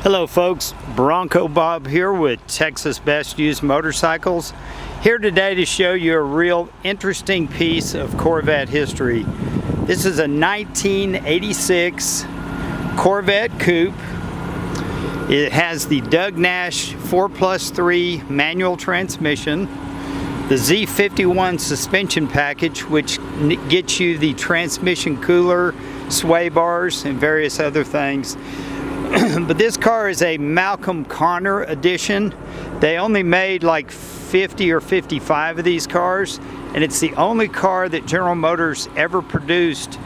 Hello folks, Bronco Bob here with Texas Best Used Motorcycles. Here today to show you a real interesting piece of Corvette history. This is a 1986 Corvette Coupe. It has the Doug Nash 4+3 manual transmission, the Z51 suspension package, which gets you the transmission cooler, sway bars, and various other things. But this car is a Malcom Konner edition. They only made like 50 or 55 of these cars, and it's the only car that General Motors ever produced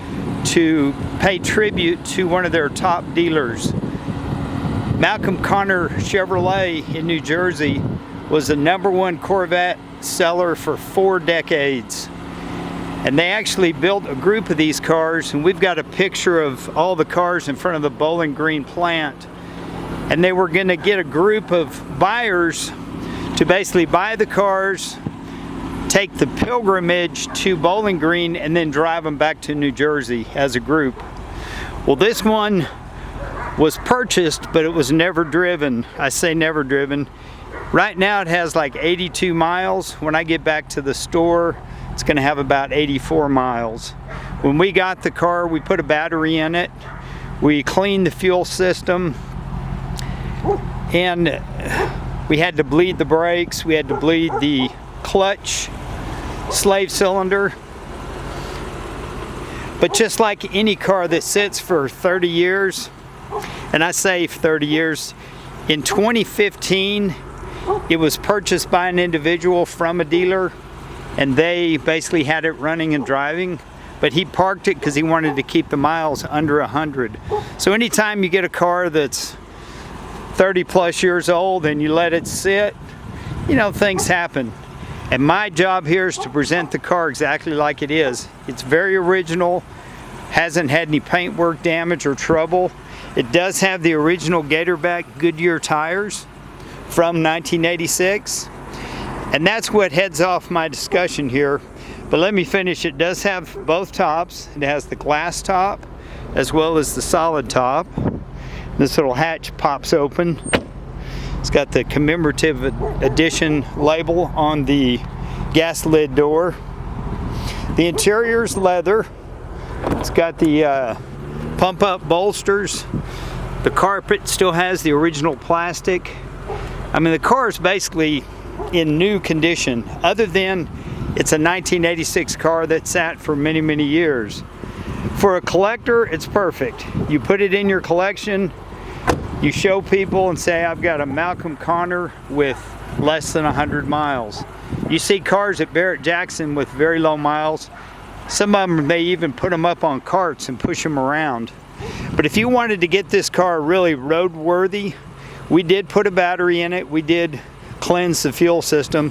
to pay tribute to one of their top dealers. Malcom Konner Chevrolet in New Jersey was the #1 Corvette seller for 4 decades. And they actually built a group of these cars, and we've got a picture of all the cars in front of the Bowling Green plant. And they were going to get a group of buyers to basically buy the cars, take the pilgrimage to Bowling Green, and then drive them back to New Jersey as a group. Well, this one was purchased, but it was never driven. I say never driven. Right now it has like 82 miles. When I get back to the store, it's going to have about 84 miles. When we got the car, we put a battery in it. We cleaned the fuel system, and we had to bleed the brakes. We had to bleed the clutch slave cylinder. But just like any car that sits for 30 years, and I say 30 years, in 2015, it was purchased by an individual from a dealer, and they basically had it running and driving, but he parked it because he wanted to keep the miles under 100. So anytime you get a car that's 30 plus years old and you let it sit, you know, things happen. And my job here is to present the car exactly like it is. It's very original, hasn't had any paintwork damage or trouble. It does have the original Gatorback Goodyear tires from 1986. And that's what heads off my discussion here. But let me finish. It does have both tops. It has the glass top as well as the solid top. This little hatch pops open. It's got the commemorative edition label on the gas lid door. The interior's leather. It's got the pump up bolsters. The carpet still has the original plastic. I mean, the car is basically in new condition, other than it's a 1986 car that sat for many, many years. For a collector, it's perfect. You put it in your collection, you show people and say, I've got a Malcom Konner with less than 100 miles. You see cars at Barrett-Jackson with very low miles. Some of them, they even put them up on carts and push them around. But if you wanted to get this car really roadworthy, we did put a battery in it. We did cleanse the fuel system,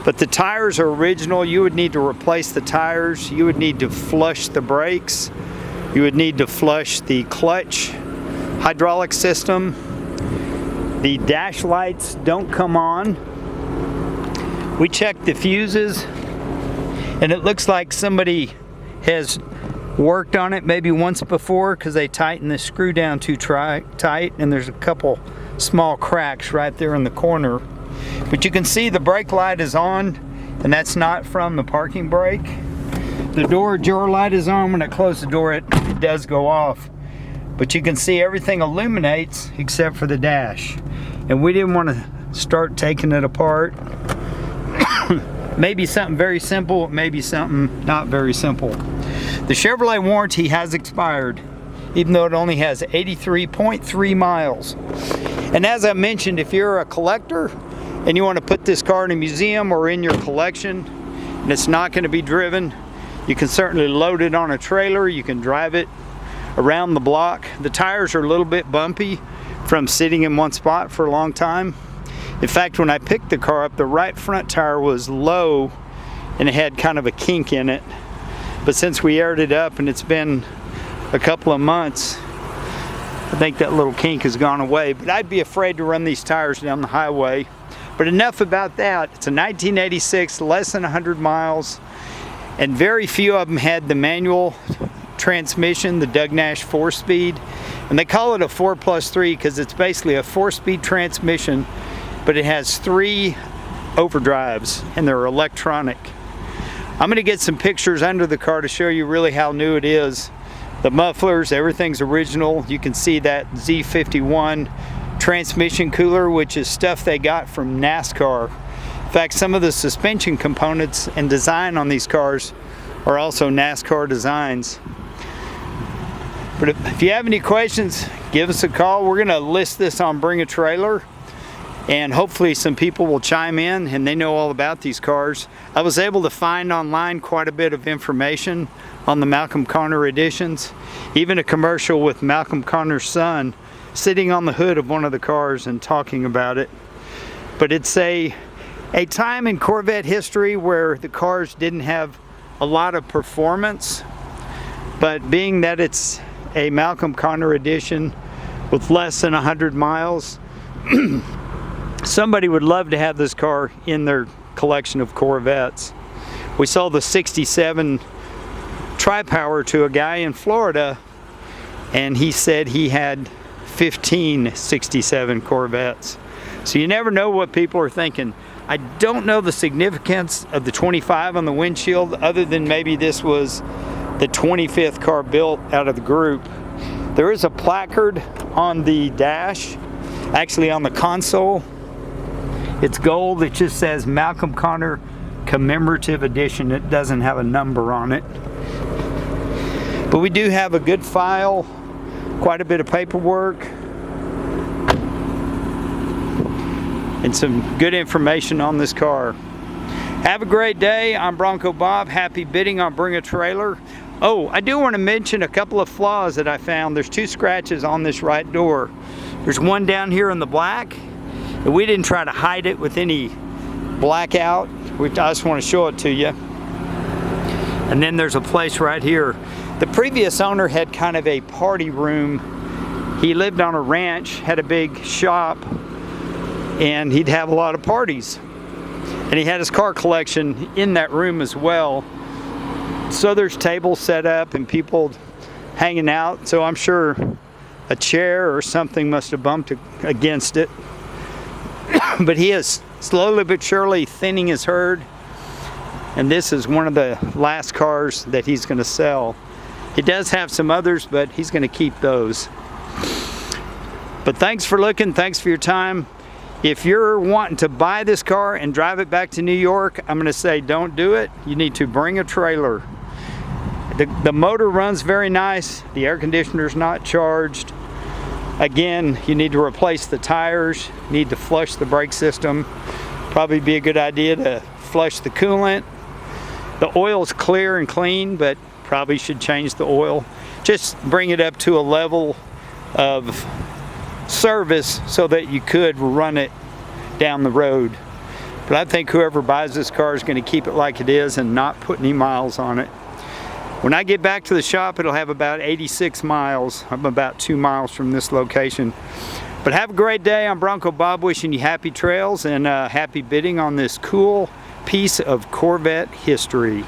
but the tires are original. You would need to replace the tires. You would need to flush the brakes. You would need to flush the clutch hydraulic system. The dash lights don't come on. We checked the fuses, and it looks like somebody has worked on it maybe once before, because they tightened the screw down too tight, and there's a couple small cracks right there in the corner. But you can see the brake light is on, and that's not from the parking brake. The door jar light is on. When I close the door, it does go off. But you can see everything illuminates except for the dash. And we didn't want to start taking it apart. Maybe something very simple, maybe something not very simple. The Chevrolet warranty has expired, even though it only has 83.3 miles. And as I mentioned, if you're a collector and you want to put this car in a museum or in your collection, and it's not going to be driven, you can certainly load it on a trailer. You can drive it around the block. The tires are a little bit bumpy from sitting in one spot for a long time. In fact, when I picked the car up, the right front tire was low and it had kind of a kink in it. But since we aired it up and it's been a couple of months, I think that little kink has gone away. But I'd be afraid to run these tires down the highway. But enough about that. It's a 1986, less than 100 miles, and very few of them had the manual transmission, the Doug Nash 4-speed. And they call it a 4+3 because it's basically a 4-speed transmission, but it has 3 overdrives and they're electronic. I'm going to get some pictures under the car to show you really how new it is. The mufflers, everything's original. You can see that Z51 transmission cooler, which is stuff they got from NASCAR. In fact, some of the suspension components and design on these cars are also NASCAR designs. But if you have any questions, give us a call. We're going to list this on Bring a Trailer, and hopefully some people will chime in and they know all about these cars. I was able to find online quite a bit of information on the Malcom Konner editions, even a commercial with Malcom Konner's son sitting on the hood of one of the cars and talking about it. But it's a time in Corvette history where the cars didn't have a lot of performance, but being that it's a Malcom Konner edition with less than 100 miles, somebody would love to have this car in their collection of Corvettes. We sold the 67 Tri-Power to a guy in Florida, and he said he had 15 67 Corvettes. So you never know what people are thinking. I don't know the significance of the 25 on the windshield, other than maybe this was the 25th car built out of the group. There is a placard on the dash, actually on the console. It's gold. It just says Malcom Konner Commemorative Edition. It doesn't have a number on it. But we do have a good file, quite a bit of paperwork, and some good information on this car. Have a great day. I'm Bronco Bob. Happy bidding on Bring a Trailer. Oh, I do want to mention a couple of flaws that I found. There's 2 scratches on this right door. There's one down here in the black, and we didn't try to hide it with any blackout. I just want to show it to you. And then there's a place right here. The previous owner had kind of a party room. He lived on a ranch, had a big shop, and he'd have a lot of parties. And he had his car collection in that room as well. So there's tables set up and people hanging out. So I'm sure a chair or something must have bumped against it. But he is slowly but surely thinning his herd. And this is one of the last cars that he's going to sell. He does have some others, but he's going to keep those. But thanks for looking. Thanks for your time. If you're wanting to buy this car and drive it back to New York, I'm going to say don't do it. You need to bring a trailer. The motor runs very nice. The air conditioner's not charged. Again, you need to replace the tires, need to flush the brake system. Probably be a good idea to flush the coolant. The oil's clear and clean, but probably should change the oil. Just bring it up to a level of service so that you could run it down the road. But I think whoever buys this car is going to keep it like it is and not put any miles on it. When I get back to the shop, it'll have about 86 miles. I'm about 2 miles from this location. But have a great day. I'm Bronco Bob, wishing you happy trails and happy bidding on this cool piece of Corvette history.